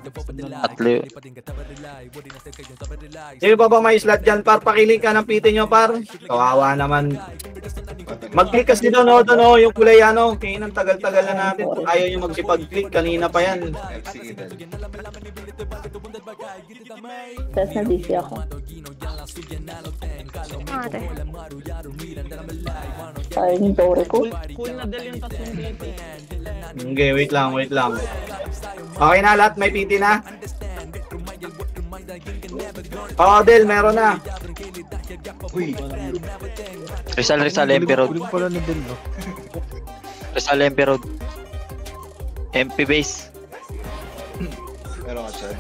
Tatlo. Sino pa ba may slot dyan, par? Pakilig ka ng PT nyo, par. Kawawa naman. Mag-click kasi doon, yung kulay ano. Kaya nang tagal-tagal na natin. Ayaw nyo magsipag-click. Kanina pa yan. Tapos na-DC ako. Ate. Ayun yung Dore ko. Cool na dal yung tatlong dito. Okay, wait lang. Okay na lahat, may PT na. Oo, Del, meron na. Rizal, MP Road. Rizal, MP Road. MP base. Meron ka siya.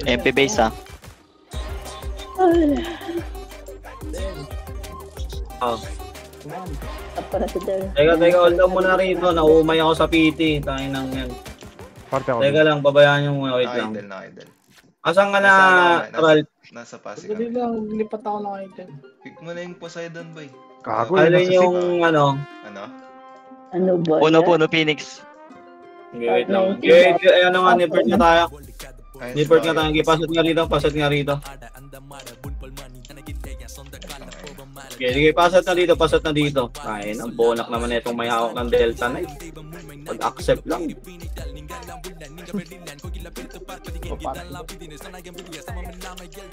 MP base ha. Oh. Up para si Del. Teka, hold on muna rito. Naumay ako sa PT. Tangin ng yan. Teka lang, babayaan nyo muna. Wait lang. Idol. Asan ka na, Ralph? Nasa Pasig. Dali lang, lipat ako ng item. Pick mo na yung Poseidon, boy. Alin yung ano? Ano ba? Puno, Phoenix. Okay, wait lang. Okay, ano nga, nipert na tayo. Nipert na tayo. Pasat nga rito. Okay, sige, pasat na dito. Ay, ang bonak naman na itong may hawak ng Delta Knight. Pag-accept lang.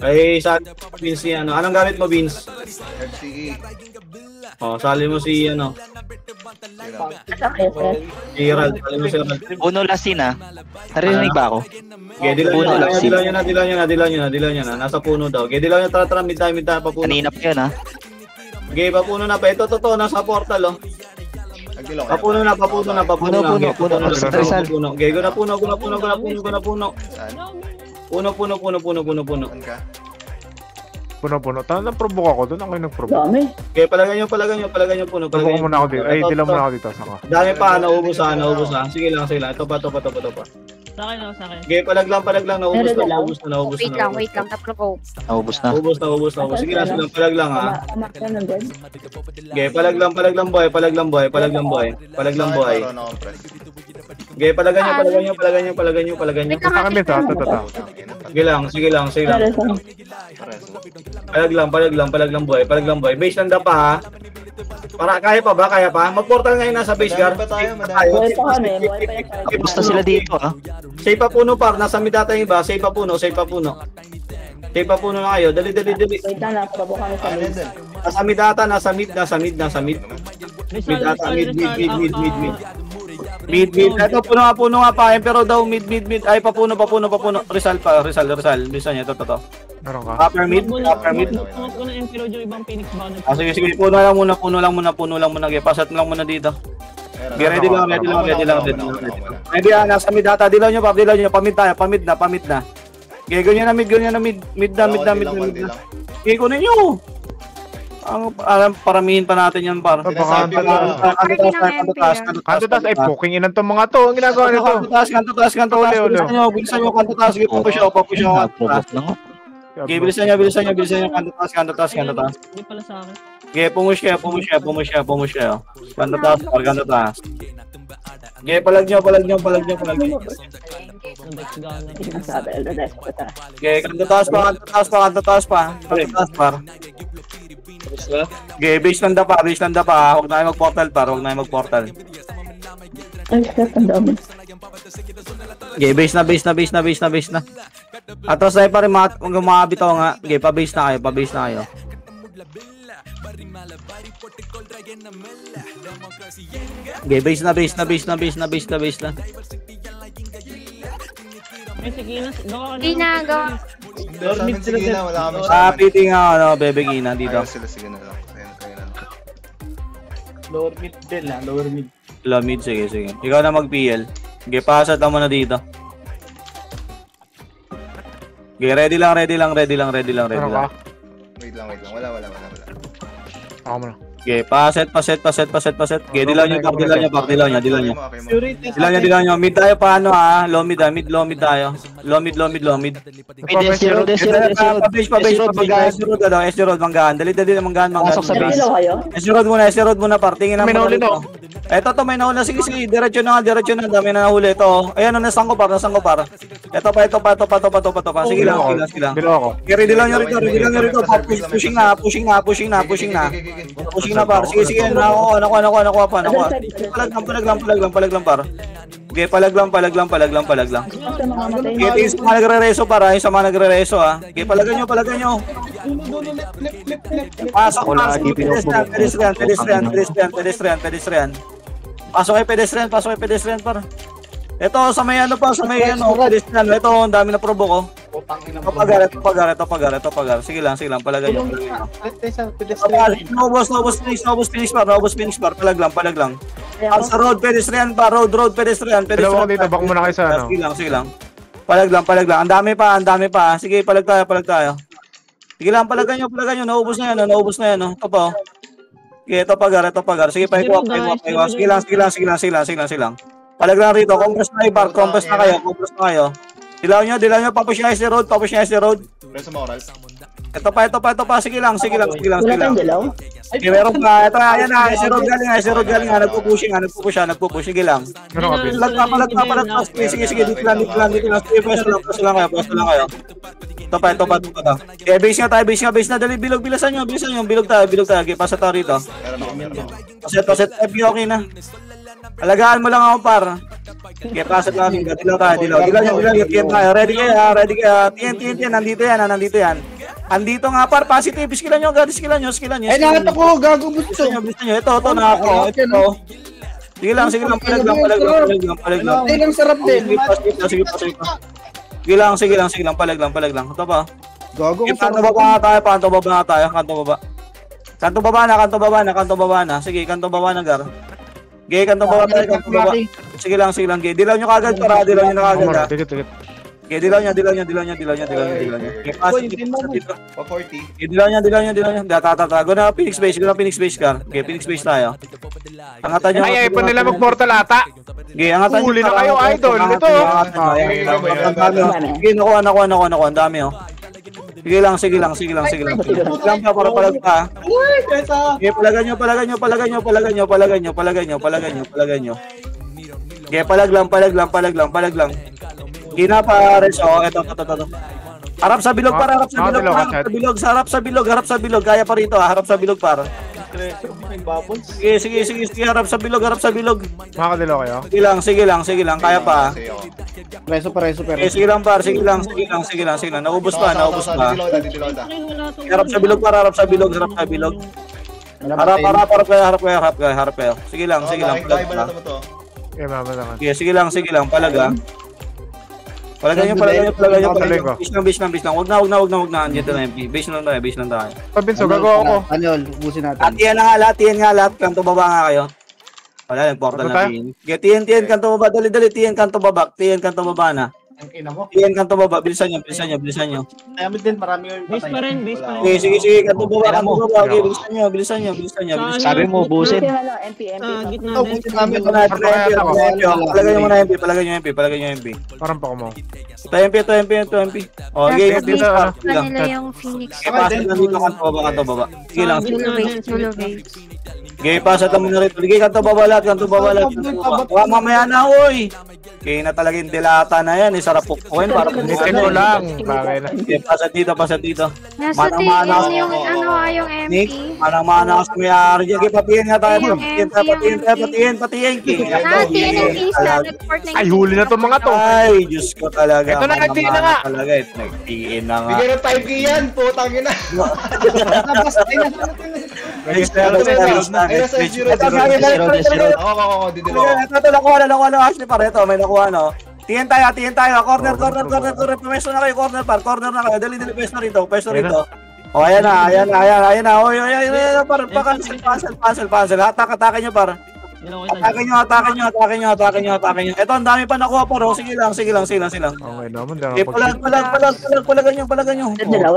Ay, sa Vince si ano. Anong gamit mo, Vince? FCE. Oh, sali mo si ano. Si Ralph, sali mo si Ralph. Puno Lasin ha. Narinig ba ako? Okay, dilaw nyo na. Nasa puno daw. Okay, dilaw nyo, tara, mid tayo pa puno. Kanina pa yun ha. Okay, papuno na pa. Ito, totoo, nasa portal, oh. Papuno na. Okay, go na puno. Puno. Tanong nag-provoke ako doon. Ako yung nag-provoke. Dami. Okay, palagay nyo puno. Provoke muna ako dito. Ay, dilaw muna ako dito. Saka. Dami pa, naubos na. Sige lang. Ito pa. Sa akin. Okay, palag lang. Naubos na. Wait lang. Tapos ko. Naubos na. Ubos. Sige lang. Palag lang, ha. Amak na ng Del. Okay, palag lang, boy. Palag lang, boy. Okay, palagan nyo. Sa kami ito. Sige lang. Palag lang, boy. Base lang pa, ha. Kaya pa? Mag-portal ngayon nasa base guard. Buhay pa kami. Basta sila dito ha. Save pa puno, par. Nasa mid data yung iba. Save pa puno na kayo. Dali. Wait lang, nakapabo kami sa mid. Nasa mid. Mid data, mid. Ito, puno nga pa. Pero daw, mid. Ay, papuno. Rizal. Bisa niya, ito. Meron ka? Upper mid. Tungot ko na MP Road yung ibang Phoenix banner. Sige. Puno lang muna. Pasat lang muna dito. Ready lang. Ready na, nasa mid data. Dilaw nyo. Pamid na. Gego nyo na mid. Mid na. Gego na nyo. Paramihin pa natin yan, par. Kanto taas ay poking inan tong mga to. Ang ginagawa nito. Kanto taas. Bilisan nyo, kanto taas. Papusyo. Bilisan nyo, kanto taas. Hindi pala sa akin. Okay, pumusya. Kanto taas. Okay, palag nyo. Okay, kanto taas pa. Par. Okay, base lang pa. Huwag na kayo mag-portal, Ay, shit, ang dami. Okay, base na. Atras tayo pa rin bitaw nga. Okay, pa-base na kayo. Okay, base na. May sikinas. Ginagawa. Wala kami. PT nga, Bebe Gina dito. Sige na lang. Lower mid din lang. Lower mid. Low mid, sige. Ikaw na mag-PL. Okay, pasat lang muna dito. Okay, ready lang. Meron ka? Wait lang. Wala. Ako muna. Okay, paset. Okay, dilaw nyo. Dilaw nyo. Mid tayo paano low mid tayo. Low mid. SD road, manggaan. Dali manggaan. Pasok sa base. SD road muna par. Tingin na May nahuli muna. Eto to, may nahuli. Sige. Diretso na. Dami na nahuli ito. Ayan, nasang ko par. Ito pa. Sige lang. Bilo ako. Ready lang nyo rito. Pushing na par. Sige. Nakuha pa. Palag lang par. Okay, palag lang. Okay, yung sa mga nagre-reso para, yung sa mga nagre-reso Okay, palagan nyo. Pasok. Pedestrian. Pasok kay pedestrian par. Ito, sa may pedestrian. Ito, ang dami na probo ko. Ito pagar. Sige lang, palagan nyo. Naubos finish par. Palag lang. Sa road pedestrian pa, road pedestrian. Dalawa ko dito, baka muna kayo sa ano. Sige lang. Palag lang. Ang dami pa. Sige, palag tayo. Sige lang, palagan nyo. Naubos na yan. Ito pa. Okay, ito pagar. Sige, paikuha. Sige lang. Palag lang rito. Compress na kayo. Dilaw nyo. Papush niya SD road. Preso mo, Oral. Ito pa. Sige lang. Wala tayong dilaw? Okay, meron pa. Ito, ayan na. SD road galing. Nagpupush. Sige lang. Palag pa. Sige. Dito lang. Sige, pwesto lang kayo. Ito pa. Okay, base na. Dali, bilog. Bilisan nyo. Bilog tayo. Okay, pasa tayo rito. Paset. Okay na. Alagaan mo lang ako, par. Okay, pasat namin. Dilaw tayo. Ready kayo. TN. Nandito yan. Andito nga, par. Positive. Skillan nyo. Ay, nakita ko. Gago mo ito. Ito, nakako. Ito. Sige lang. Palag lang. Ay, lang sarap din. Sige lang. Palag lang. Ito pa. Gago ko Kanto baba tayo. Kanto baba na. Sige, kanto baba na, gar. Okay, kanto baba tayo. Sige lang. Okay, dilaw nyo kagad para. Tikit. Okay, dilaw nyo. Okay, pasok dito. Pa 40. Okay, dilaw nyo. Go na Phoenix base, gar. Okay, Phoenix base tayo. Angatan nyo. Ay, pa nila mag-mortal ata. Okay, angatan nyo. Huli na kayo, idol. Ito. Sige, nakuha. Ang dami, Sige lang. Lang pa para palag pa. Okay, palagan nyo. Okay, palag lang. Gina pa res. Ito. Harap sa bilog. Harap sa bilog. Kaya pa rito, harap sa bilog par. Sige, harap sa bilog. Makakadilo kayo. Sige lang, kaya pa. Preso. Okay, sige lang par. Naubos pa. Harap sa bilog. Harap kayo. Sige lang. Okay, mamalangan. Okay, sige lang, palaga. Palagan nyo. Base lang. Huwag na. Andiyan na MP. Base lang tayo. Pabinso, gagawa ako. Ano, ubusin natin. At yan nga lahat. Kanto baba nga kayo. Wala, nagportal na pin. Okay, TN, kanto baba. Dali, TN, kanto baba. na. TN, kanto baba. Bilisan nyo. Ayamit din, marami yung Base pa rin. Okay, sige. Kanto baba. Okay, bilisan nyo. Sabi mo, busin. MP. Gitna din. Palagan nyo MP. Parang pa mo. Ito MP. Okay, dito, Kanila yung Phoenix. Okay, pasat na dito, kanto baba. Sige lang. Solo base. Okay, pasat na muna rito. Sige, kanto baba lahat. Huwag mamaya na, oy. Okay, na talagang dilata na yan. Sarap pukuin para Pinitin mo lang. Bagay na. Okay, pasat dito. Nasa Manang-mana yung yung Nick, MP. manang-mana ka sa may-ari. Okay, patihin nga tayo. Patihin. TNMP sa report ng Ay, huli na itong mga to. Ay, Diyos ko talaga. Ito na, nagtiin na nga. Nagtiin na nga. Bigyan ng 5K yan, putang ina. Oo, didilo ko. Ito, nakuha na actually para ito. May nakuha, no? Tiyan tayo. Corner. Pwesto na kayo, corner na kayo. Dali, pwesto rito. Oh, ayan na. Oy, par. Cancel. Atake nyo, par. Atake nyo. Ito, ang dami pa nakuha, par. Sige lang. Okay naman, Okay, palagan nyo. Dilaw.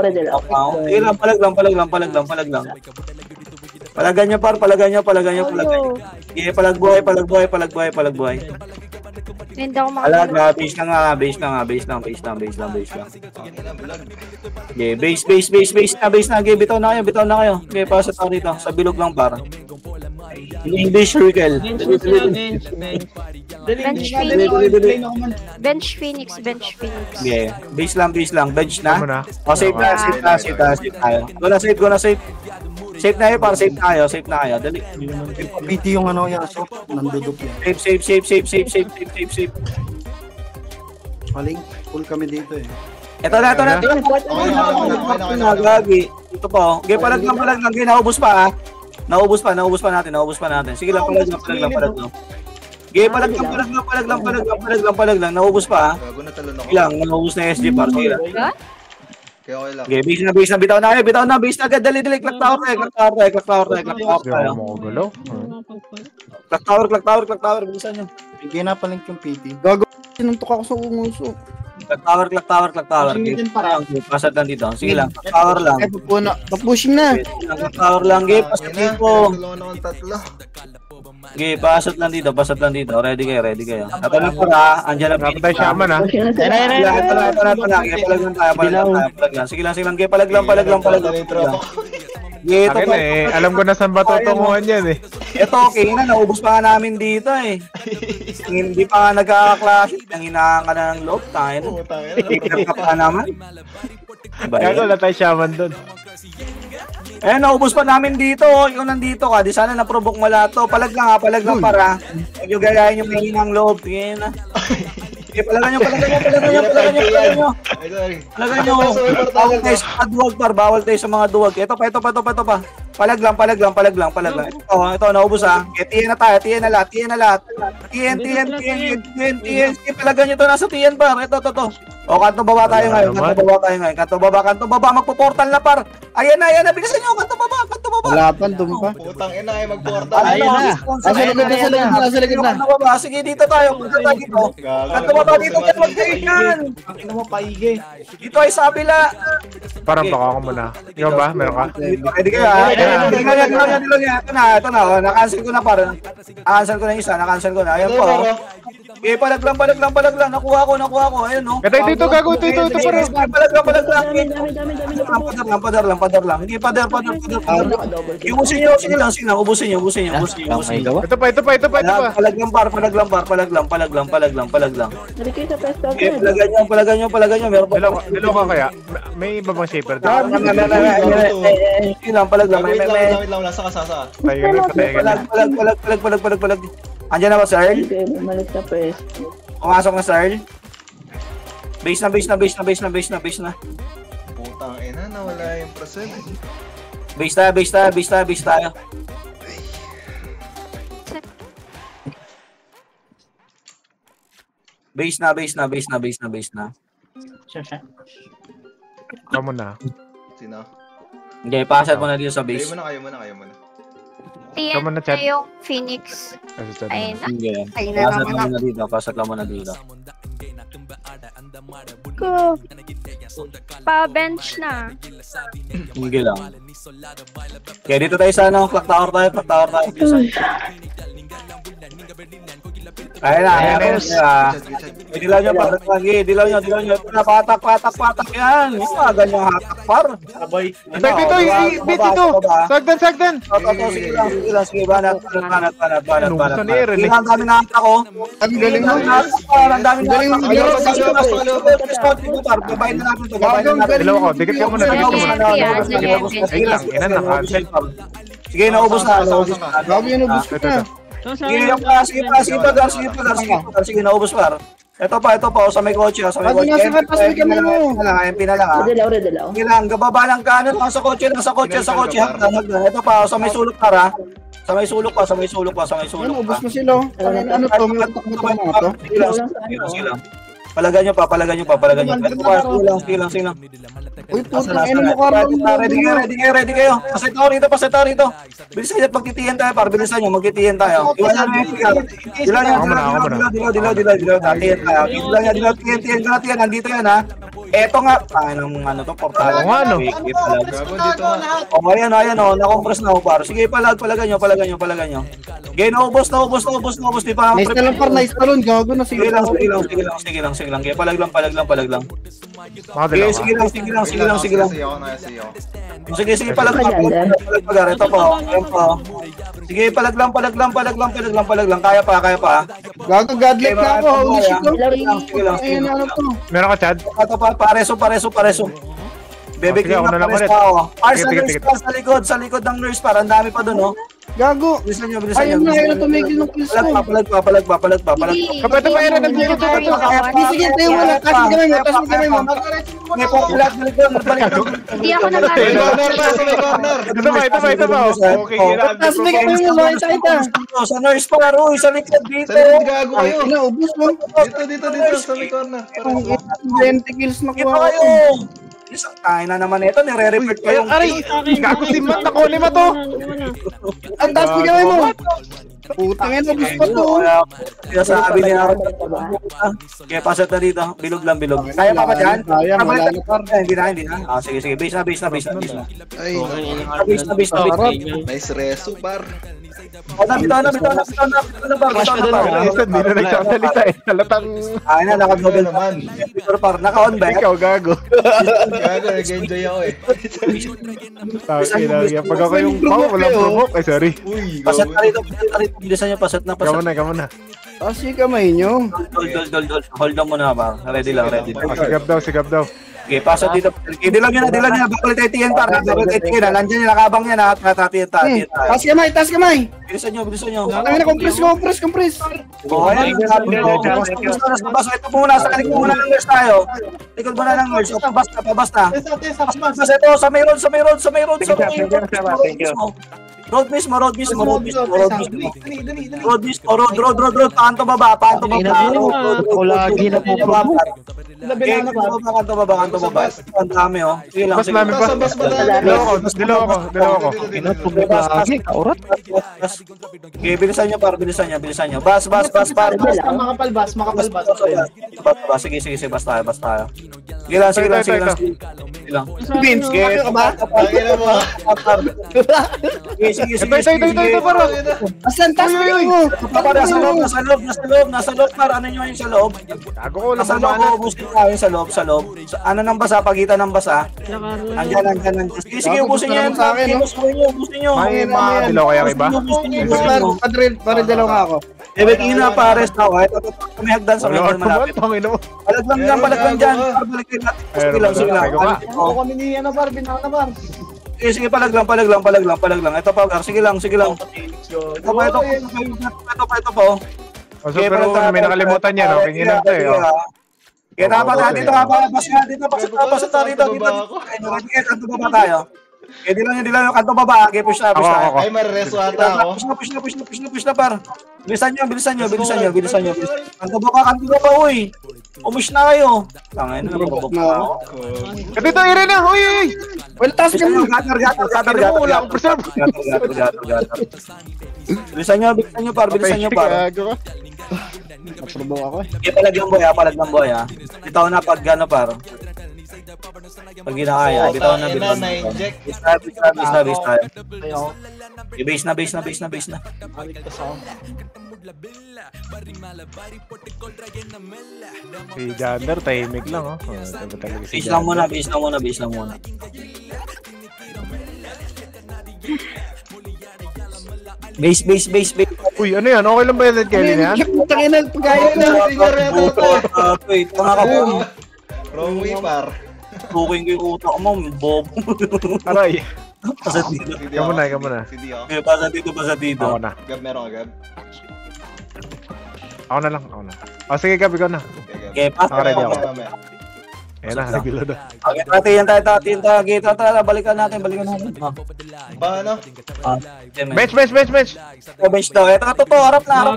Sige lang, palag lang. Palagan nyo, par. Palagan nyo. Okay, palagbuhay. Hindi ako Alaga, base lang. Okay, base na. Okay, bitaw na kayo. Okay, pasok ako dito. Sa bilog lang, par. In English circle. Bench Phoenix. Okay, base lang. Bench na. Tama na. O, safe tayo. Go na, safe. Safe na kayo, Dali. PT yung ano, yaso. Nandudok yan. Safe. Maling, full kami dito eh. Ito na. Gagi. Ito pa, oh. Okay, palag lang. Okay, naubos pa, ah. Naubos pa natin. Sige lang, palag lang. Okay, palag lang. Naubos pa, ah. Gago na talon ako. Sige lang, naubos na SG par. Sige lang. Kaya okay lang. Okay, base na. Bitaw na. Base na agad. Dali. Clock tower Hindi tayo. ako makagalaw. Clock tower. Bilisan nyo. Bigyan na palink yung PT. Gago, sinuntok ako sa unguso. Clock tower. Okay, pasat lang dito. Sige lang, clock tower lang. Ay, papushing na. Clock tower lang. Okay, pasat dito. Tulungan akong tatlo. Okay, pasat lang dito. Ready kayo. Ito na para, andyan na. Napatay shaman ha. Ito na. Okay, palag lang. Sige lang. Okay, palag lang. Okay, ito Akin pa. alam ko na saan ba tutunguhan yan eh. Ito, okay na. Naubos pa nga namin dito eh. Hindi pa nga nagkakaklase. Nanginaan ka na ng loob. Tayo na. Tignan ka pa naman. Kaya ko natay shaman doon. Eh, naubos pa namin dito. Ikaw nandito ka. Di sana na-provoke mo lahat to. Palag lang para. Huwag yung gayahin yung mahinang loob. Tingin na. Okay, palagan nyo. Bawal tayo sa mga duwag. Ito pa. Palag lang. Ito, naubos ha. Okay, tiyan na tayo. Tiyan na lahat. Tiyan. Palagan nyo to. Nasa tiyan par. Ito. O, kanto baba tayo ngayon. Kanto baba. Magpo-portal na par. Ayan na. Bilisan nyo. Kanto baba. Wala pa, dumi pa. Putang ina ay magportal. Ayan na. Nasa likod na. Kanto baba. Sige, dito tayo. Kanto baba dito. Magkainan. Ano mo, paige. Dito ay sa kabila. Parang baka ako muna. Ikaw ba? Meron ka? Pwede kayo ha? Ito na. Na-cancel ko na parang. Na-cancel ko na isa. Ayan po. Okay, palag lang. Nakuha ko. Ayun no. Ito, gago. Ito, parang. Palag lang. Padar lang. Hindi, padar. Ubusin nyo lang. Ubusin nyo. Ito pa. Palag lang. Okay, palagan nyo. Meron pa. Dilo ka kaya? May iba bang shaper doon? Sige lang, palag lang. Wait lang. Saka. Tayo na. Palag. Andiyan na ba, Sir? Bumalik sa pwes. Pumasok na, Sir. Base na. Putang ina, nawala yung percent. Base tayo. Base na. Kamu na. Sino? Okay, pasat mo na dito sa Kayo base. muna. Tiyan Tama na, na chat. yung Phoenix. Ayun na. Okay. Ayun na Pasat lang mo na dito. Ko. Pa-bench na. Okay lang. Okay, dito tayo sa clock tower tayo. Ayun na. Dilaw nyo. Patak yan. Yung mga ganyang hatak par. Dito. Sagdan. Sige, banat. Ano? Ang dami na hatak ko. Ang galing mo. Ang dami na hatak. Dalawa ko. Dikit ka muna. Ay lang. Ina na-cancel. Sige, naubos na. Gago yan, ubus ko na. Sige, naubos par. Ito pa, sa may kotse. MP na lang ha. Sige lang, gababa lang ka. Sa kotse. Hagdan. Ito pa, sa may sulok par ha. Sa may sulok pa. Ano, ubus mo sila. Ano to, may takbo mga to. Sige lang. Palagan nyo pa. Sige lang. Uy, putang ina mo, Carlo. Ready kayo. Pasay tao rito. Bilisan nyo, magtitiyan tayo, par. Bilisan nyo, magtitiyan tayo. Iwanan nyo yung pigar. Dilaw. Tiyan. Nandito yan, ha. Eto nga, ano to, portal. Oo nga, no? Gago dito nga. O, ayan, na-compress na ako, par. Sige, palagan nyo. Okay, naubos, di pa Nice talon par, nice talon. Gago na Sige lang. Kaya palag lang. Sige lang. Sige, palag. Ito po. Ayan po. Sige, palag lang. Kaya pa. Gago, godlike na ako. Holy shit, no? Sige lang. Ayun, ano to? Meron ka, Chad? Ito pa, pareso. Bebe Sige, King ako na na lang pares ulit. pa ako. Ay, sa Sige, nurse pa, sa likod ng nurse pa. Ang dami pa dun, oh. Gago. Bilisan nyo. Ayun na tumigil ng kills ko. Palag pa. Kapatid pa, Aaron, nandito to. Sige, tayo mo lang. Taas mo kamay mo. May po, balik. Hindi ako May corner pa, sa may corner. Ito pa. Okay, kailangan. Taas mo kamay mo. Loin sa kita. Sa nurse pa, Roy, sa likod dito. Sa likod gago kayo. Inaubos mo. Dito, sa may corner. Ang 20 kills na Dito kuha kayo. ko. Isang kain na naman ito, nire-report ko yung... Aray, gago si Matt, nakuha mo to. Ang taas mo kamay mo. Putang ina, ubos pa to. Kaya sabi niya ako, kaya pasat na dito, bilog. Kaya pa ba dyan? Kaya, wala na par. Hindi na. Sige, base na. Ay, Base na. nice reso, par. Bitaw na, par. Hindi na nagsasalita eh. Halatang Ay na, naka-double naman. par. Naka-on ba? ikaw, gago. Gago, nag-enjoy ako eh. Pag ako yung pao, walang provoke. Ay, sorry. Uy, Pasat gago. na rito. Bilisan nyo, pasat na. Kamo na. Taas yung kamay nyo. Hold on muna ba? Ready lang. Sigap daw. Okay, pasok dito. Okay, dilam niya. Bakal titiyan par. Bakal titiyan. Nandiyan yung nakabang niya na. Tatiyan. Taas kamay. Bilisan nyo. Ang ina, compress. Oh, ayan. Ito muna. Sa likod muna ng nurse tayo. Likod muna ng nurse. Pabas na. Mas ito. Sa may road. Road mismo. Kanto baba. Lagi na po. Kanto baba. Ang dami, oh. Sige lang. Bas namin pa. Dilaw ako. Lagi, kaurat. Okay, bilisan nyo. Bas. Makapalbas. Sige, bas tayo. Sige lang. Vince, kaya ka ba? Pakina mo. Sige. Parang. Asan, taas mo. Nasa loob, para ano nyo yung sa loob? Gago ko, Nasa walang loob, ubusin tayo sa loob. Ano ng basa, pagitan ng basa? Andyan. Sige, ubusin nyo yan. Ubusin nyo. May mga dilaw kaya iba? Pare dalaw nga ako. Ina, pares na ako. Ito, may hagdan sa medyo malapit. Palag lang dyan. Sige lang. Kami ni ano par, binaw na par. Sige, palag lang. Ito pa, sige lang. Ito pa. Pero may nakalimutan niya, no? Kinginan to eh. Kaya dapat natin ito, pasok tayo dito. Kanto baba tayo. Kaya di lang yung kanto baba, kaya push na. Ay, marireso ata ako. Push na par. Bilisan nyo. Kanto baba, uy. Umush na kayo. Tangay na, robok na ako. Dito, Irene, uy! Well, taas ka mo. Gatar. Wala akong preserve. Gatar. Bilisan nyo, par. Gago ka. Naprobo ako eh. Kaya palag ng boy, ha. Bitaw na pag gano, par. Pag ginakaya, bitaw na. Na-inject. Base na. Si Jander, tahimik lang, oh. Base lang muna. Base. Uy, ano yan? Okay lang ba yan, Kelly na yan? Putang ina, pagkaya na. Wait, tanga ka po. Wrong way, par. Tuking ko yung utak mo, bobo. Aray. Pasat dito. Ikaw muna. Hindi ako. Pasat dito. Ako na. Gab, meron ka, Gab? Ako na lang. Sige, Gab, ikaw na. Okay, Nakaready ako. Mamaya. Ayan na, nagilo na. Okay, tayo. Balikan natin. Paano? Bench! Bench daw. Ito, totoo. Harap na.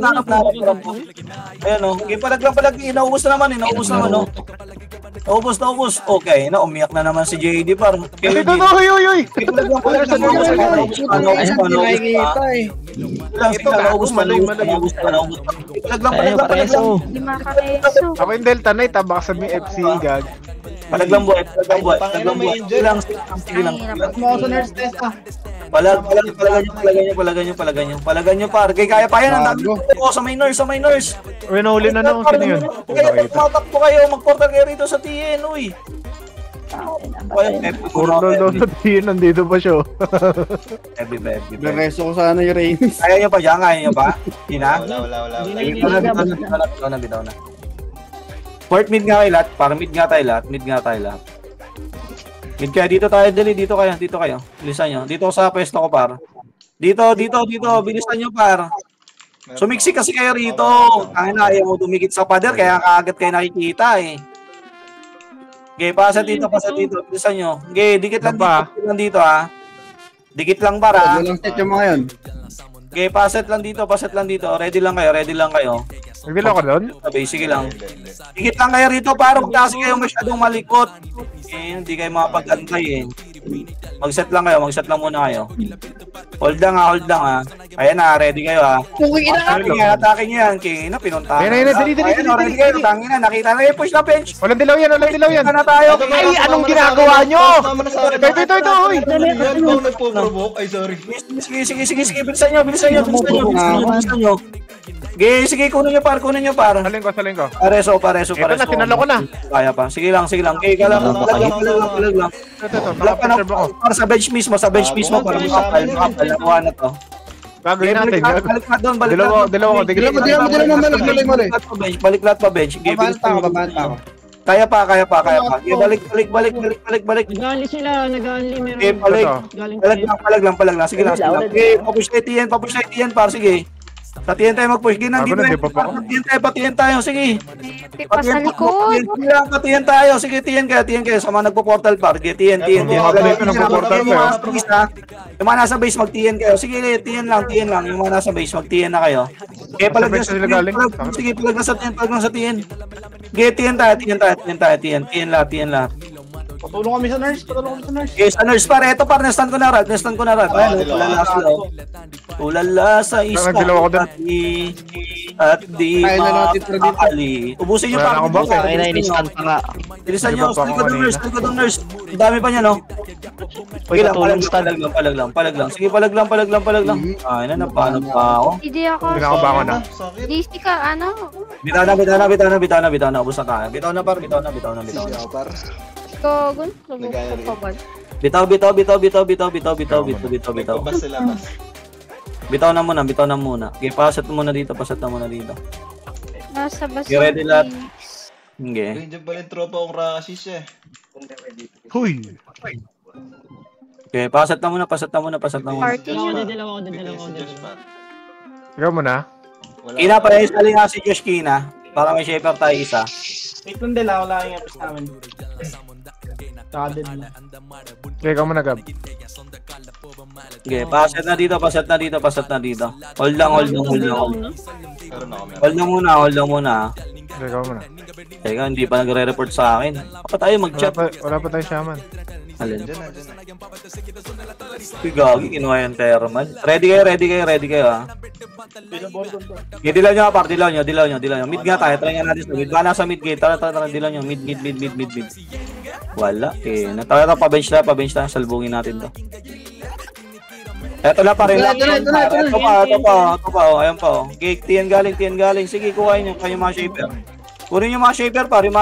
Ayan, o. Okay, palag. Inaubos na naman, o. Naubos. Okay, umiyak na naman si JD, par. Dito, uy! Palag lang. Hindi makareso. Ako yung Delta Knight, baka sabihin FC, gag. Palaglang buhay, palaglang buhay, Tangina, palaglang may buhay. injured. Sige lang. Ba't mo ako sa nurse test ah? Palagan nyo, par. Kaya pa yan, ang dami ko sa may nurse, Uy, nahuli na no. Sino yun? Kaya magmatakbo kayo, magportal kayo rito sa TN, uy. Puro lolo din, nandito pa siya. Heavy. Rereso ko sana yung Reynes. Kaya nyo pa dyan, kaya nyo pa? Ina? Wala. Bitaw na. Port mid nga kayo lahat, para mid nga tayo lahat. Mid kaya dito tayo, dito kayo. Bilisan nyo. Dito sa pwesto ko, par. Dito. Bilisan nyo, par. Sumiksi kasi kayo rito. Kaya na, ayaw mo dumikit sa pader, kaya kaagad kayo nakikita eh. Okay, pasa dito. Bilisan nyo. Okay, dikit lang dito ha. Dikit lang para. Walang set yung mga yun. Okay, paset lang dito. Ready lang kayo. Nagdila ko doon? Sabi, sige lang. Dikit lang kayo rito para magtasi kayo masyadong malikot. Eh, hindi kayo makapag-antay eh. Mag-set lang muna kayo. Hold lang ha. Ayan na, ready kayo ha. Atake nyo yan. Kaya na, pinuntahan. Ayan, dali. Ready kayo, tangin na, nakita na. Push na bench. Walang dilaw yan. Na tayo. Ay, anong ginagawa nyo? Ito, hoy. Yan ba nagpo-provoke? Ay, sorry. Sige, bilisan nyo. Sige, kunin nyo par. Salin ko. Pareso. Ito na, sinalo ko na. Kaya pa. Sige lang. Okay, ka lang. Palag lang. Para sa bench mismo, para makapal nakuha na to. Gagawin natin. Balik na doon. Dalawa ko. Balik lahat pa bench. Babaan pa ako. Kaya pa. Balik. Nag-aali sila, meron. Okay, balik. Galing Palag lang. Sige lang. Okay, papush na TN, par. Sige. Sa TN tayo mag-push. Patiyan tayo. Sige. Pa sa likod. Patiyan tayo. Sige, TN kayo. Sa mga nagpo-portal par. TN. Yung mga nasa base, mag-TN kayo. Sige, TN lang. Yung mga nasa base, mag-TN na kayo. Okay, palag na sa TN. Okay, TN tayo. TN lahat. Patulong kami sa nurse. Okay, sa nurse par. Eto par, nastan ko na rad. Tulala sa isa at di makakali. Ubusin nyo pa. Bilisan nyo. Sa likod ng nurse. Ang dami pa niya, no? Okay lang, palag lang. Sige, palag lang. Ay, napaano pa ako. Hindi ako. Pinakabangon na. DC ka, ano? Bitaw na. Ubus na tayo. Bitaw na. Gogun. Bitaw. Bas sila. Bitaw na muna. Okay, paset na muna dito. Nasa basa. You ready lahat? Okay. Diyan pala yung tropa kong Rakasis eh. Huy. Okay, paset na muna. Party. Dalawa ko. Ikaw mo na. Kina pa yung sali nga si Josh Kina. Para may shaper tayo isa. Wait lang dila, wala yung apps namin. Kaded na. Okay, ikaw mo na, Gab. Okay, paset na dito. Hold lang. Hold lang muna. Okay, ikaw mo na. Teka, hindi pa nagre-report sa akin. Baka tayo mag-chat. Wala pa tayo shaman. Alin? Uy, gagi, kinuha yung thermal. Ready kayo ha. Okay, dilaw nyo kapar, dilaw nyo. Mid nga tayo, try nga natin sa mid. Bala sa mid gate, tara, dilaw nyo. Mid. Wala, okay. Tara, pa-bench na, salbungin natin to. Eto na pa rin lang. Ito pa, ayan pa. Okay, TN galing. Sige, kuhain nyo, kayo mga shaper. Kunin yung mga shaper par, yung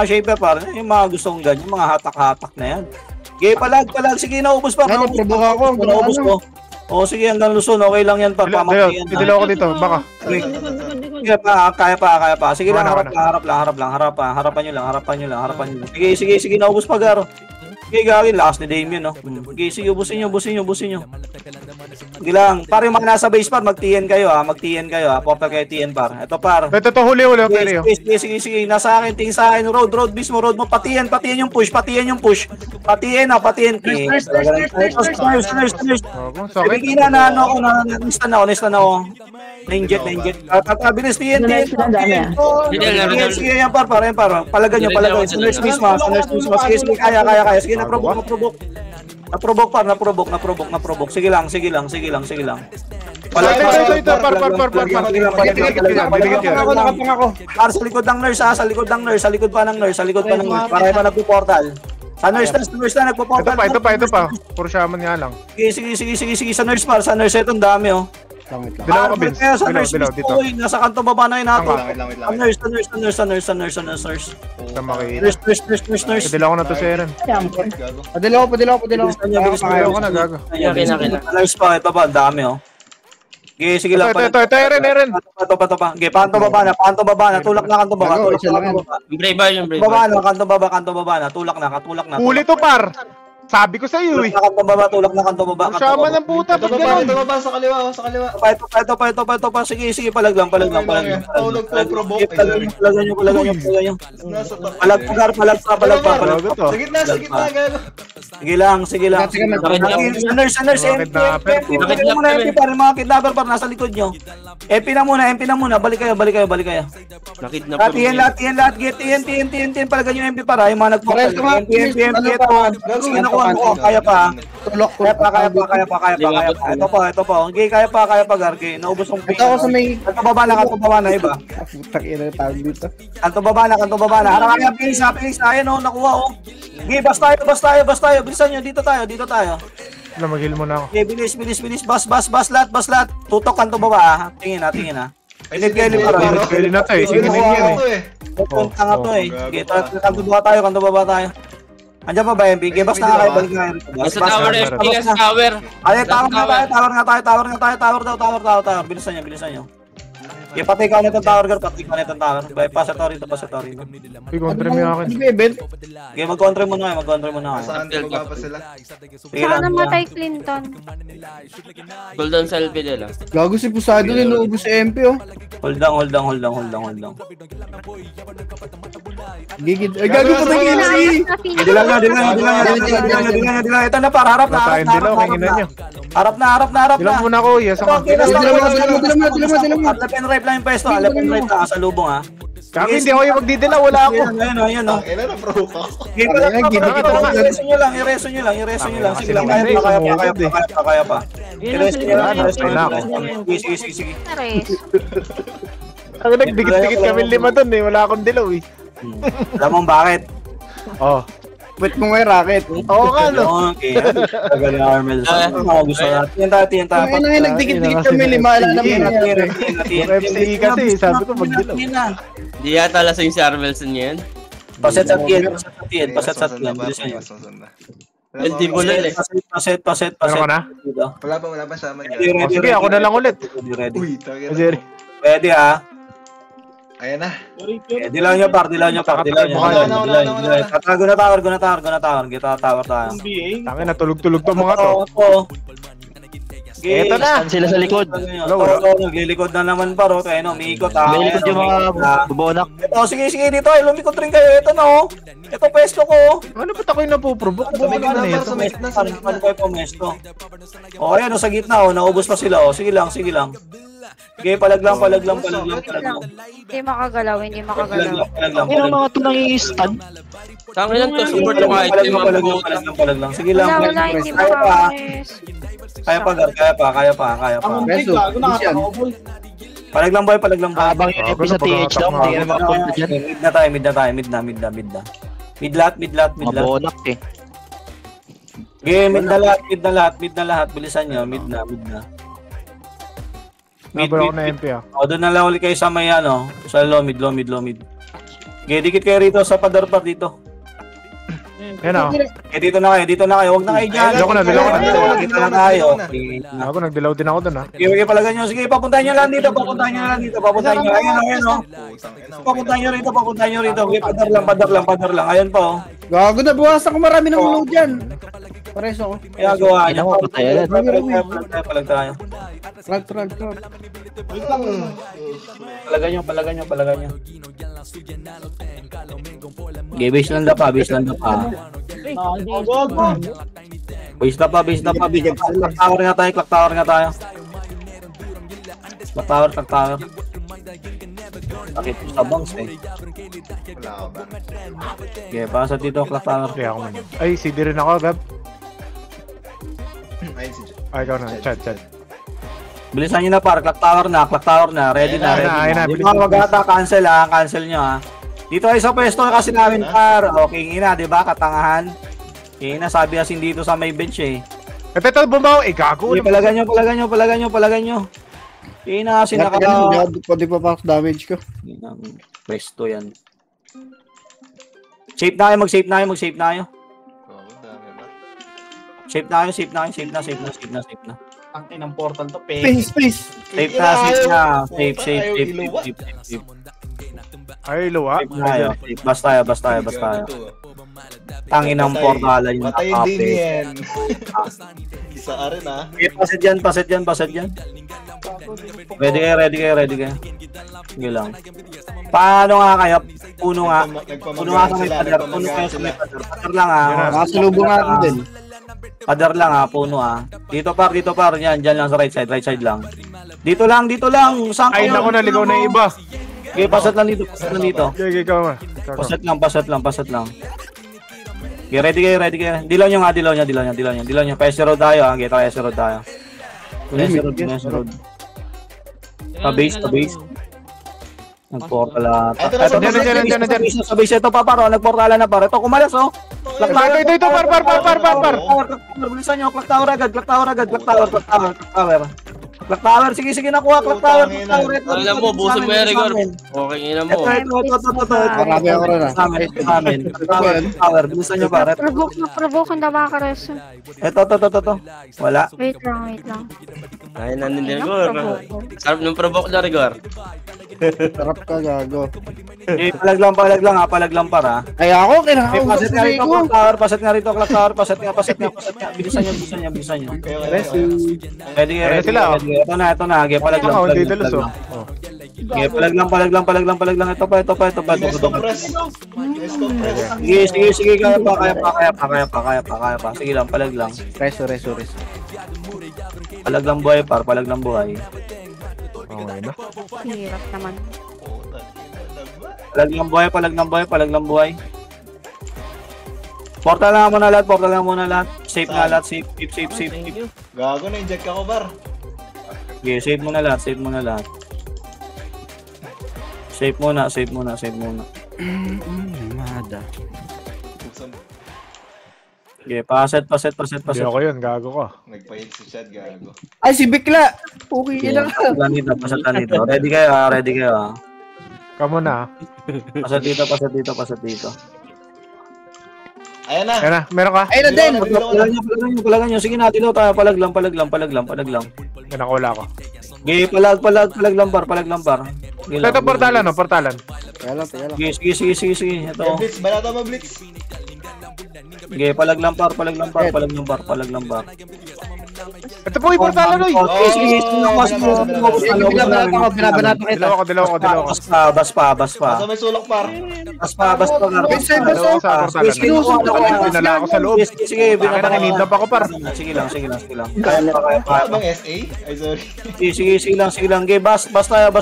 mga gustong ganyan, yung mga hatak-hatak na yan. Okay, palag. Sige, naubos pa. Provoke ako. Naubos ko. O, sige, hanggang Luzon. Okay lang yan pa. Dilaw ko dito, baka. Kaya pa. Sige lang, harapan nyo lang. Sige, naubos pa, Garo. Okay, gawin. Lakas ni Damien, no? Okay, sige, ubusin nyo. Sige lang. Par, yung mga nasa base par, mag-TN kayo, ha? Portal kayo, TN par. Ito, par. Ito, huli. Okay, Sige. Nasa akin, tingin sa akin. Road mismo. Patiyan yung push. Patiyan. Nurse. Sabi na ano ako, na-instan ako. Na-inject. Tabilis, TN. Sige, yan par. Palagan nyo. Sa nurse mismo. Sige, kaya. Sige, na-provoke. Na-provoke. Sige lang. Ito, par. Par, sa likod ng nurse. Sa likod pa ng nurse. Para pa nagpo-portal. Sa nurse na, nagpo-pop. Ito pa. Puro shaman nga lang. Sige, sa nurse par, sa nurse itong dami oh. Langit lang. Dilaw ka, Vince. Kaya sa Dilaw, nurse dilaw, mismo, dito. nasa kanto baba na yun ako. Wait lang. Sa nurse. Sa makita. Nurse. Dilaw ko na to si Eren. Gago. Padilaw. Bilisan nyo. Dilaw ko na, gago. Sa nurse pa, ito pa, dami oh. Sige lang. Ito, Eren. Ito pa. Okay, panto baba na. Tulak na kanto baba. Gago, Tulak isa na lang kanto baba. Yung brave Baba na, kanto baba na. Tulak na. Huli to, par. Sabi ko sa iyo eh. Tulak na kanto baba. Shaman ng puta. Ito Ba't ba, ganun? sa kaliwa, sa kaliwa. Ito pa. Sige, palaglang. Ako nagpo-provoke. Palagyan nyo. Nasa Palag. Gago to. Sa gitna, gago. Sige lang. Sa nurse, MP muna, MP pa rin, mga kidnapper pa, nasa likod nyo. MP na muna, balik kayo. Nakidnap Lahat, get TN, palagyan yung MP para, yung mga nagpapal. MP, ito. Kaya pa. Tulok ko. Kaya pa. Ito pa. Okay, kaya pa, Gargi. Naubos yung ping. Ito ako sa may... Kanto baba na, iba. Putang ina tawag dito. Kanto baba na. Harap kaya Phoenix na. Ayan o, nakuha o. Okay, bas tayo. Bilisan nyo, dito tayo. Mag-heal mo na ako. Okay, bilis. Bas lahat. Tutok kanto baba ha. Tingin ha. Init kayo para. Pwede na to eh. Sige na yan eh. Pupunta nga to eh. Okay, kanto baba tayo. Andiyan pa ba, MP? Okay, basta nga kayo, balik nga. Nasa tower, FP ka sa tower. Ay, tower nga tayo. Bilisan nyo. Okay, patay ka ulit ang tower, Bypass sa rito. Uy, kontra mo yung akin. Hindi ba event? Okay, mag-contra muna kayo. Saan baba pa sila? Sige Saan lang. namatay Clinton? Golden selfie nila. Gago si Pusado din, naubos si MP oh. Hold on. Gigid. Ay, gago pa na si... Hindi lang. Ito na par, harap na. Tayong dilaw, kingin nyo. Harap na. Dilaw muna ko, yes ako. Dilam mo. Left and right lang yung pwesto. Left and right lang, sa lubong ha. Kami hindi ako yung magdidilaw, wala ako. Ayun o. Ina na provoke ako. Ireso nyo lang. Sige lang, kaya pa. Ireso nyo lang. Sige. Ares. Ang nagdikit-dikit kami 5 dun eh, wala akong dilaw eh. Alam mo bakit? Oh. Wait mo nga yung racket. Oo nga no. Okay. Tagal na Armel. Ano gusto natin? Tiyan tayo. Ay, nang nagdikit-dikit kami 5, alam naman. Yung FCE kasi, sabi ko magdilaw. Di yata lasing si Armelson yan. Paset sa tiyan. Bilisan nyo. LT bulol eh. Paset. Ano ka na? Wala pa siya man. Oh, sige, ako na lang ulit. Ready. Uy, tagay Jerry. Ready ha? Ayan na. Dilaw nyo par. Tatago na tower. Kita tower tayo. Tangin, natulog-tulog to mga to. Eto na, sila sa likod. Naglilikod na naman paro. Kaya no, umiikot ha. Nalikod yung mga bubonak. Ito, sige dito. Lumikot rin kayo. Ito na oh. Ito pwesto ko. Ano ba't ako yung napuprovoke? Sa may Ano gitna, ito? sa may gitna. Ano kayo pumesto? O ayan o, sa gitna o. Naubos pa sila o. Sige lang. Okay, palaglang. Hindi makagalaw. Yung mga ito nang-i-stun. Tangin lang to, support yung kahit yung mga bubuta. Palaglang. Sige lang. Wala, hindi makakares. Kaya pa. Reso, Lucian. Palaglang boy. Habang yun yung sa TH daw, hindi na makapunta dyan. Mid na. Mid lahat. Mabonak eh. Okay, mid na lahat. Bilisan nyo, mid na. Nabar ako na MP ah. O, doon na lang ulit kayo sa may ano, sa low mid. Okay, dikit kayo rito sa padar pa dito. Yan ah. Dito na kayo. Huwag na kayo dyan. Dilaw ko na. Dito na tayo. Ako, nagdilaw din ako dun ah. Okay, palagan nyo. Sige, papuntahan nyo lang dito. Ayun o. Papuntahan nyo rito. Okay, padar lang. Ayun pa o. Gago na, buwasan ko marami ng load dyan. Pares ako. Kaya gawa nyo. Ina mo, patay agad. Palag tayo. Trag. Palagan nyo. Okay, base lang na pa. Base na pa. Clock tower nga tayo. Clock tower. Bakit sa bangs eh. Wala ka ba? Okay, pasok dito, clock tower. Kaya ako man. Ay, CD rin ako, Gab. Ayun si Jet. Ay, ikaw na. Chat. Bilisan nyo na par, clock tower na. Ready na. Ayun na. Di ba mag-ata, cancel nyo ha. Dito ay sa pwesto kasi namin par. Okay, ina, di ba? Katangahan. Kaya sabi asin dito sa may bench eh. Ito, bumaw. Gago. Okay, palagan nyo. Kaya asin Pwede pa pa damage ko. Presto yan. Save na kayo, mag-save na kayo. Oo, dami ba? Save na. Ang inang portal to, pe. Space. Save na. Save. Ay, luwa. Save na kayo. Basta tayo. Tangin ng portala yung Patayin din nakape. yan. Isa ka rin ah. Okay, paset yan. Ready kayo. Sige lang. Paano nga kayo? Puno nga sa may pader. Pader lang ha. Nakasalubong natin din. Pader lang ha, puno ha. Dito par. Yan, dyan lang sa right side lang. Dito lang. Saan Ay, naku, naligaw na yung iba. Okay, pasat lang dito. Okay, ikaw nga. Pasat lang. Okay, ready kayo. Dilaw nyo. Pa-S road tayo ha. Okay, S road tayo. S road. Pa-base. Nagportal ata. Ito na, dyan. Sa base ito pa paro. Nagportala na paro. Ito, kumalas oh. Ito, par. Bilisan nyo. Clock tower agad. Clock tower. Sige, nakuha. Clock tower. Alam mo, buso mo yan, Rigor. Okay, ina mo. Ito. Marami ako rin ah. Sa amin. Clock tower. Bilisan nyo pare. Provoke ang dama ka res. Ito. Wala. Wait lang. Ay, nanin din, Rigor. Sarap ng provoke na, Rigor. Sarap ka, gago. Eh, palag lang para. Ay ako, kinakausap Paset nga rito, ko. clock tower. Paset nga. Paset nga. Bilisan nyo. Ready kayo. Ito na. Okay, palag lang. Palag lang. Ito pa. Sige, kaya pa. Sige lang, palag lang. Reso. Palag lang buhay. Okay na. Hirap naman. Palag lang buhay. Portal lang muna lahat. Safe na lahat. Safe. Gago na, inject ako, bar. Okay, save muna lahat. Save muna. Mada. Okay, paset. Hindi ako yun, gago ka. Nagpahit si Chad, gago. Ay, si Bikla! Okay lang. Paset dito. Ready kayo ha. Kamu na. Paset dito. Ayan na. Ayan na, meron ka? Ayun na din! Palagan nyo. Sige na, dilaw tayo. Palag lang. Yan ako, wala ko. Okay, palag lang par. Ito, portalan. Kaya lang. Sige. Ito. Blitz, balata mo, Blitz. Okay, palag lang par. Ito po yung portalan, oy! Sige. Binabanatan kita. Dalawa ko. Bas pa. Basta may sulok, par. Bas pa. Dalawa ko sa portalan. Pinala ako sa loob. Sige, Nakinidnap ako, par. Sige lang. Kaya Ano bang SA? Ay, sorry. Sige lang. Okay, bas tayo.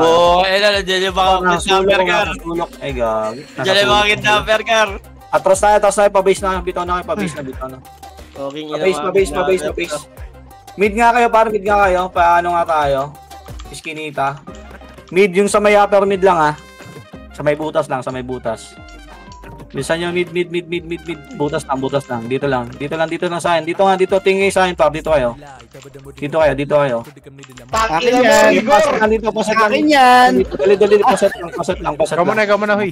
Oo, ayun na, dyan yung mga kidnapper, Gar. Ay, gag. Dyan yung mga kidnapper, Gar. Atras tayo, pa-base na. Bitaw na. Okay, ina Pa-base. Mid nga kayo. Paano nga tayo? Iskinita. Mid yung sa may upper mid lang ha. Sa may butas. Bilisan nyo, mid. Butas lang. Dito lang sa akin. Dito. Tingin sa akin, par. Dito kayo. Akin yan, Igor. Akin yan! Dali, pasat lang. Ikaw muna, hoy.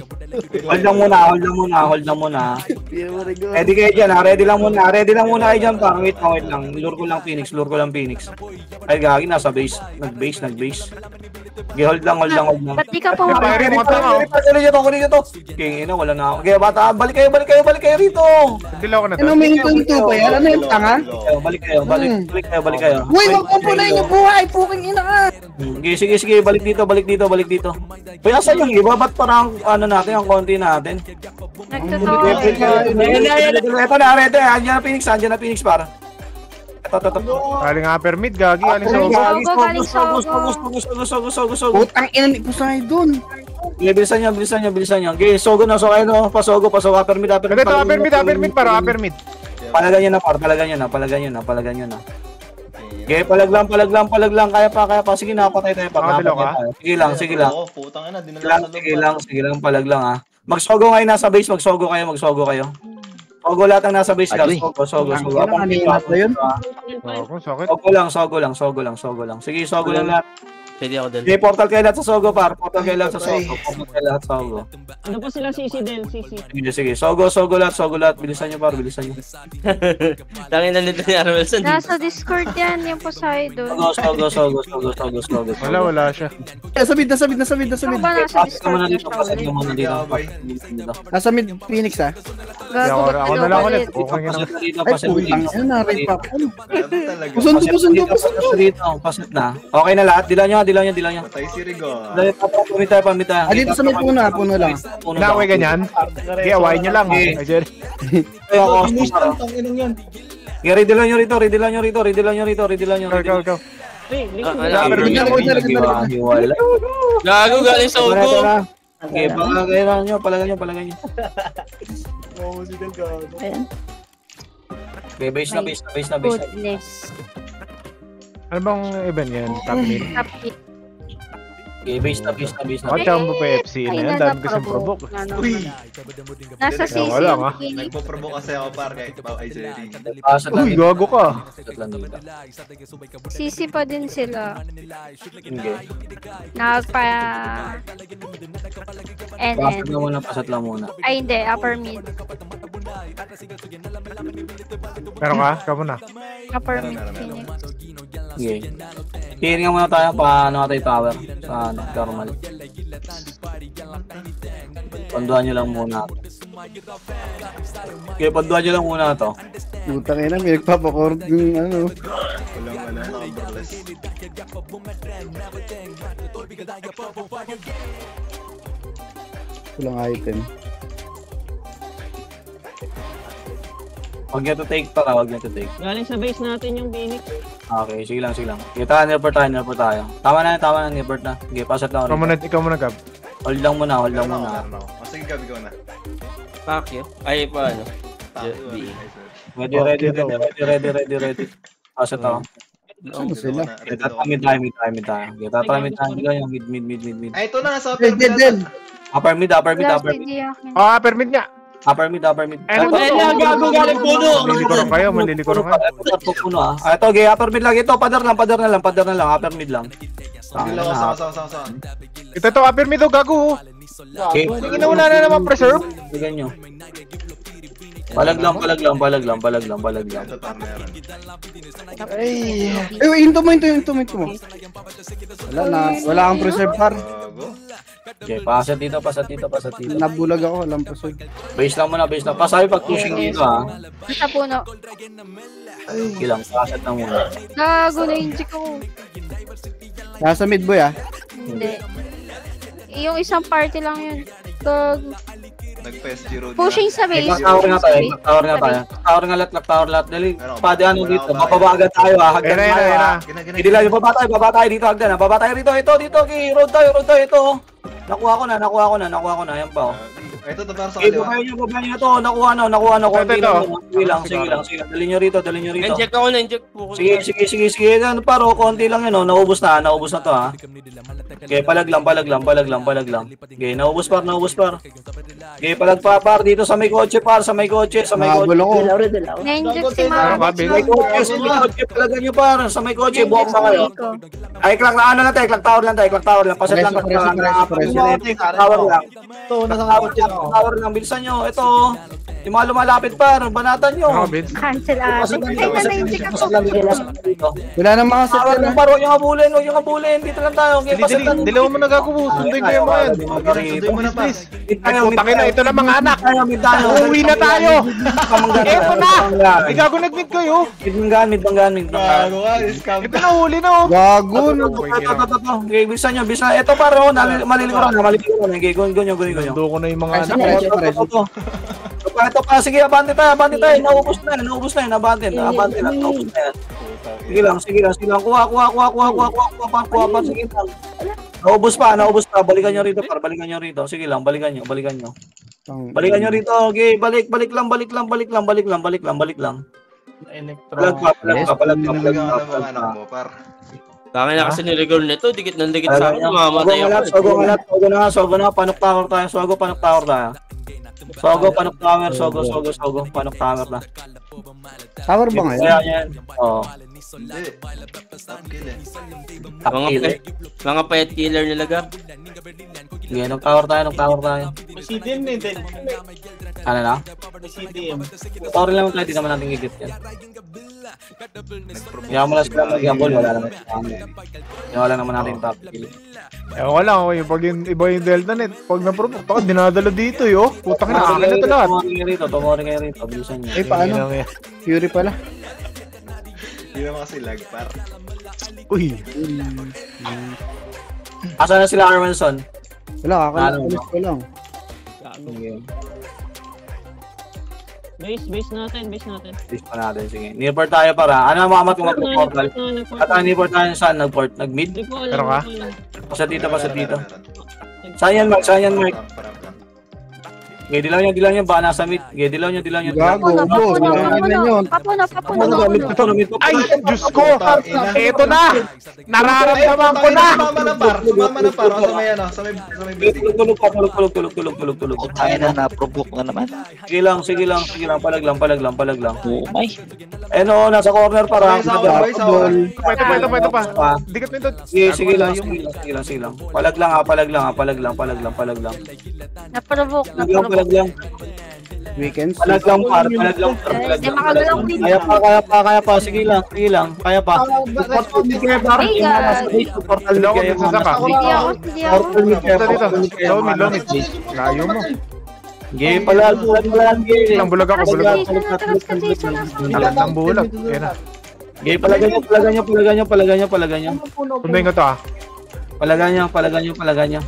Hold lang muna. Ready kayo dyan ha. Ready lang muna kayo dyan, par. Wait lang. Lure ko lang Phoenix. Ay, gagi, nasa base. Nag-base. Okay, hold lang. Ba't di ka pumawa? Kunin nyo to. King ina, wala na ako. Okay, bata, balik kayo rito. Dilaw ko na to. Ano, may hinto pa yan? Ano yung tanga? Balik kayo. Uy, wag mo punayin yung buhay! Puking ina ka! Okay, sige, balik dito. Uy, asan yung iba? Ba't parang, ang konti natin? Nagtotoo. Ito na, andyan na Phoenix, para. Ito. Galing nga permit, gagi. Galing sa Sogo. Putang ina ni Pusay dun! Bilisan nyo. Okay, sogo na, so kayo no, pasogo, upper mid. Ito, upper mid, para upper mid. Palagan nyo na. Okay, palag lang, kaya pa. Sige na, patay tayo. Sige lang. Oo, putang ina, dinala sa loob. Sige lang, palag lang ha. Magsogo kayo nasa base, magsogo kayo. Sogo lahat ang nasa base guard. Sogo. Kanina pa yun. Ako, sakit. Sogo lang. Sige, sogo lang lahat. Pwede ako din. Okay, portal kayo lahat sa Sogo, par. Portal kayo lahat sa Sogo. Ano pa sila CC din, CC. Sige. Sogo lahat. Bilisan nyo, par. Tangin na nito ni Armelson. Nasa Discord yan, yung Poseidon. Sogo. Wala siya. Sa mid. Ako ba nasa Pasok ka muna Discord? dito. Nasa mid Phoenix ah. Gago ba Ako na lang ulit. Okay na. Ay, putang ina, na-rape ako. Talaga. Pusundo. Pasok na. Okay na lahat. Dilan nyo. Patay si Rigor. Pamita. Dito sa may puno lang. Naway ganyan. Okay, awayin nyo lang. Ay, sir. Finish lang, tanginong yan. Ridilan nyo rito. Go. Gago, galing sa ugo. Okay, palagay nyo. Ayan. Okay, base na. Goodness. Ano bang event yan? Top mid? Happy. Okay, base na. Bakit mo pa FC na yan? Dami kasing provoke. Uy! Nasa CC wala yung nga. Phoenix. Nagpo-provoke kasi ako par kahit pa ay Jerry. Pasok lang. Uy, gago ka. CC pa din sila. Okay. Nagpa... NN. Pasok lang muna. Ay, hindi. Upper mid. Pero ka? Ikaw muna. Upper mid Phoenix. Okay. Clear nga muna tayo paano tayo tower sa normal. Panduan nyo lang muna. Okay, panduan nyo lang muna to. Putang ina, may nagpapakorp yung ano. Walang nakaburless. Walang item. Huwag nyo to take para, Galing sa base natin yung Phoenix. Okay, sige lang. Kita, nilport tayo. Tama na, nilport na. Okay, pasat lang. Ikaw muna, Gab. Hold lang muna. Sige, gabi ko na. Fuck you. Ay, paano? Ready. Pasat ako. Ano sila? Mid tayo. Mid. Ay, ito na, nasa Del. Upper mid. LCD akin. Permit nga. Upper mid. Ano ba? Gago, galing puno. Malilikuran kayo. Puno ah. Ito, okay, upper mid lang. Ito, padar na lang. Upper mid lang. Sama. Ito, permit daw, gago. Okay. Wala na naman preserve. Bigyan nyo. Palag lang. Ito, par meron. Ay, hinto mo. Wala kang preserve par. Gago. Okay, pasat dito. Nabulag ako, walang preserve. Base lang muna. Pasabi pag pushing dito ha. Sa puno. Sige lang, pasat lang muna. Gago na yung chick ko. Nasa mid boy ah. Hindi. Yung isang party lang yun. Gago. Nag-PSG road. Pushing sa base. Tower nga tayo. Tower lahat. Dali, pade ano dito. Mapabaga tayo ha. Hagdan tayo ha. Hindi lang yung baba tayo dito. Hagdan ha. Baba tayo dito. Ito. Okay, road tayo. Ito. Nakuha ko na. Ayan pa. Ito to para sa Baba kaliwa. nyo to. Nakuha na. Konti Ito. lang. Sige lang. Dali nyo rito. Na-inject ako, na-inject po. Sige. Ano paro, konti lang yun. Naubos na to ha. Okay, palag lang. Okay, naubos par. Okay, palag pa par dito sa may kotse. Nakagulo ko. Na-inject si Ano Mama. ka, Bill? May kotse, palagan nyo par. Sa may kotse, buwak pa kayo. Ay, clock tower lang. Pasat lang. Tower lang. Tower lang. Bilisan nyo. Ito. Yung mga lumalapit par. Banatan nyo. Ano ka, Bill? Cancel atin. Ay, na-inject ako. Wala nang mga set Tower yan lang ah. par. Huwag yung abulin. Dito lang tayo. Okay, pasat lang. Dilaw mo na, gago. Sunduin ko yung mga yan. Sunduin mo na par. Putangin na, ito na mga anak. Mid tayo. Uuwi na tayo. Eto na. Ay, gago, nag-mid kayo. Mid banggaan. Gago ka, scam. Ito na, huli na, oh. Gago. Okay, bilisan nyo. Ito paro. Malilikuran na. Okay, gunyo. Nando ko na yung mga anak. Ito pa, sige, abante tayo. Naubos na yan. Abante na. Sige lang. Kuha pa. Sige lang. Naubos pa. Balikan nyo rito. Sige lang, balikan nyo. Balikan nyo rito. Okay, balik lang. Palag Ano mo par. Tangin na kasi niligol nito. Dikit sa akin. Mamamatay ako. Sogo na. Panok tower tayo. Sogo, panok tower, sogo, panok tower na. Tower ba ngayon? Kaya yan. Oo. Hindi. Top kill eh. Mga pet killer nila Gab. Sige, nag-tower tayo. May CDM na din. Ano na? May CDM. Tower lang tayo, di naman natin gigit yan. Kaya mo lang sila mag-gamble, wala naman. Kaya wala naman natin top kill. Ewan ko lang, pag iba yung Delta Net, pag na-provoke, baka dinadala dito yo. Putang ina, akin na ito lahat. Tumori kayo rito, bilisan nyo. Eh, paano? Fury pala. Hindi naman kasi lag, par. Uy, Asa na sila, Armanson? Wala, kakalis ko lang. Base natin. Base pa natin, sige. Nearport tayo para. Ano ang makamat kung mag-portal? At ang nearport tayo saan? Nag-port? Nag-mid? pero ka? Pasa dito. Saan yan, Mark? Okay, dilaw nyo, baka nasa mid. Okay, dilaw nyo. Gago, boss. Papuno. Ay, Diyos ko! Eto na! Nararamdaman ko na! Sumama na par. Sa may ano, sa may building. Tulog. Tayo na na-provoke na naman. Sige lang. Palag lang. Oh my. Eh no, nasa corner para. Ito pa. Dikit mo ito. Sige lang. Palag lang. Na-provoke. Palag lang. Weekends. Palag lang. Hindi makagalaw din. Kaya pa. Sige lang. Kaya pa. Hindi ako nagsasaka. Hindi ako. Dito. Lomit. Layo mo. Game palag. Lang bulag ako. Alam ng bulag. Yan na. Game palagan nyo. Sundayin ko to ah. Palagan nyo.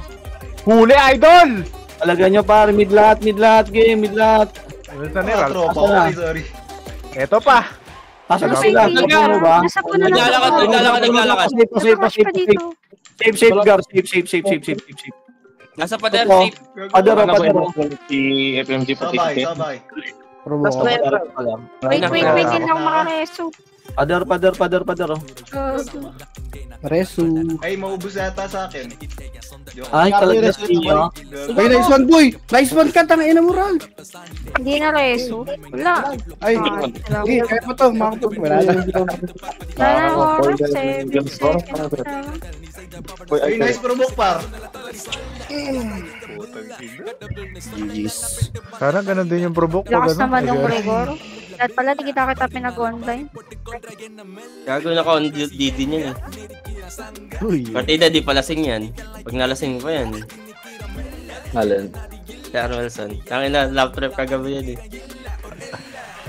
Huli, idol! Palagan nyo par, mid lahat, game, mid lahat. Sa Neral. Tropa, sorry. Eto pa. Asa na sila? Ano ba? Naglalakad. Safe, Gar. Safe. Nasa pader, safe. Padaro. Si FMG Sabay. Provoke. Wait, hindi lang makareso. Padaro. Resu. Ay, maubos yata sa akin. Ay, talaga siya. Ay, nice one, boy! Nice one ka, tangina mo, Ral! Hindi na reso. Wala. Ay, hindi, kaya pa to, makapag. Wala na. Sana oras, 7 seconds. Ay, nice provoke, par. Sana ganun din yung provoke ko. Lakas naman ng Gregor. At pala, di kita pinag-online. Gagawin ako on DD niyan eh. Partida di palasing yan. Pag nalasing pa yan. Alin? Si Arwelson. Tangin na, lap trip kagabi yan eh.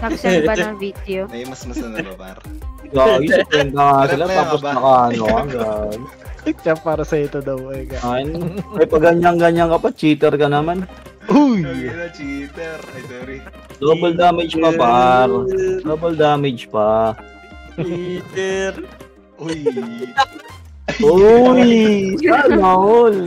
Nag-send ba ng video? May mas na ba, par? Gagi, sipin na sila, tapos naka-ano. Siya para sa ito daw. Ay, pag ganyan ka pa, cheater ka naman. uy! Ay, cheater. Ay, sorry. Double damage pa, par. Peter! Uy. Uy! Sana all!